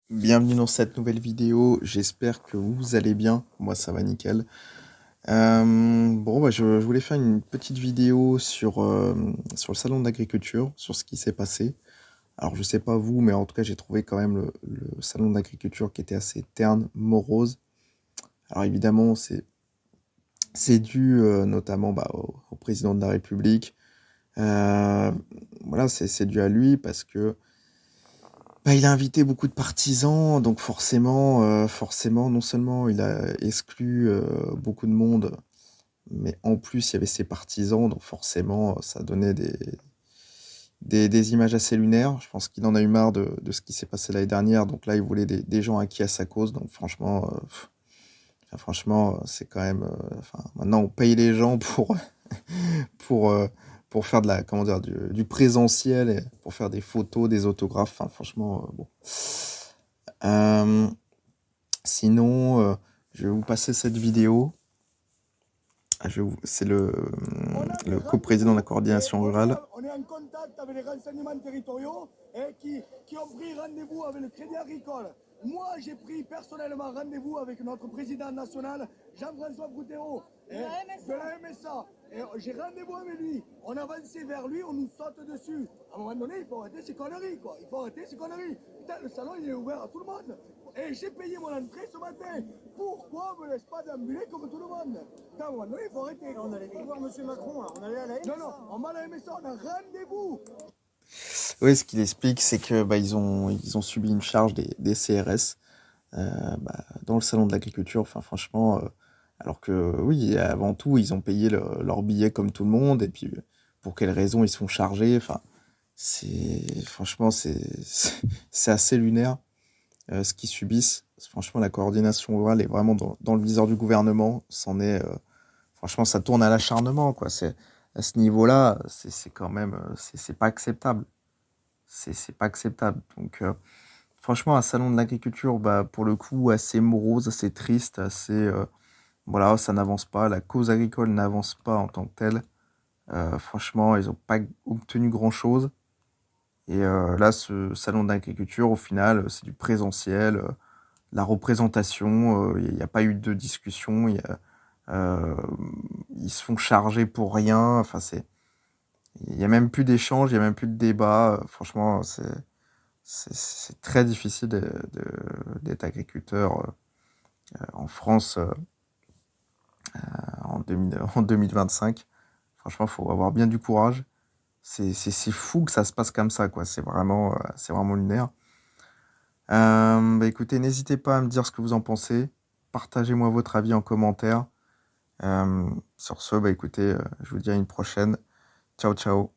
Bienvenue dans cette nouvelle vidéo, j'espère que vous allez bien, moi ça va nickel. Je voulais faire une petite vidéo sur le salon d'agriculture, sur ce qui s'est passé. Alors je sais pas vous, mais en tout cas j'ai trouvé quand même le salon d'agriculture qui était assez terne, morose. Alors évidemment c'est dû notamment au président de la République. Euh, voilà, c'est dû à lui parce que il a invité beaucoup de partisans, donc forcément, non seulement il a exclu beaucoup de monde, mais en plus il y avait ses partisans, donc forcément ça donnait des images assez lunaires. Je pense qu'il en a eu marre de ce qui s'est passé l'année dernière, donc là il voulait des gens acquis à sa cause, donc franchement, c'est quand même... maintenant on paye les gens pour, euh, pour faire du présentiel, et pour faire des photos, des autographes, enfin franchement, bon. Euh, Sinon, je vais vous passer cette vidéo. C'est le coprésident de la coordination rurale. On est en contact avec les renseignements territoriaux qui ont pris rendez-vous avec le Crédit Agricole. Moi, j'ai pris personnellement rendez-vous avec notre président national, Jean-François Broutéau, de la MSA. Et j'ai rendez-vous avec lui. On avançait vers lui, on nous saute dessus. À un moment donné, il faut arrêter ces conneries, quoi. Il faut arrêter ces conneries. Putain, le salon, il est ouvert à tout le monde. Et j'ai payé mon entrée ce matin. Pourquoi on me laisse pas d'ambuler comme tout le monde? Putain, à un moment donné, il faut arrêter. On allait voir M. Macron, là. On allait à la MSA. Non, on va à la MSA, on a rendez-vous. Oui, ce qu'il explique, c'est que ils ont subi une charge des CRS dans le salon de l'agriculture. Enfin, franchement, alors que oui, avant tout, ils ont payé leur billet comme tout le monde. Et puis, pour quelles raisons ils sont chargés? Enfin, franchement, c'est assez lunaire ce qu'ils subissent. Franchement, la coordination rurale est vraiment dans le viseur du gouvernement. Franchement, ça tourne à l'acharnement, quoi. À ce niveau-là, c'est quand même, c'est pas acceptable. C'est pas acceptable. Donc, franchement, un salon de l'agriculture, pour le coup, assez morose, assez triste, voilà, ça n'avance pas. La cause agricole n'avance pas en tant que telle. Franchement, ils n'ont pas obtenu grand-chose. Et là, ce salon d'agriculture, au final, c'est du présentiel, la représentation, il n'y a pas eu de discussion, euh, ils se font charger pour rien. Enfin, il n'y a même plus d'échange, il n'y a même plus de débat. Franchement, c'est très difficile d'être agriculteur en France en 2025. Franchement, il faut avoir bien du courage. C'est fou que ça se passe comme ça, quoi. C'est vraiment lunaire. Écoutez, n'hésitez pas à me dire ce que vous en pensez. Partagez-moi votre avis en commentaire. Sur ce, écoutez, je vous dis à une prochaine. Ciao, ciao.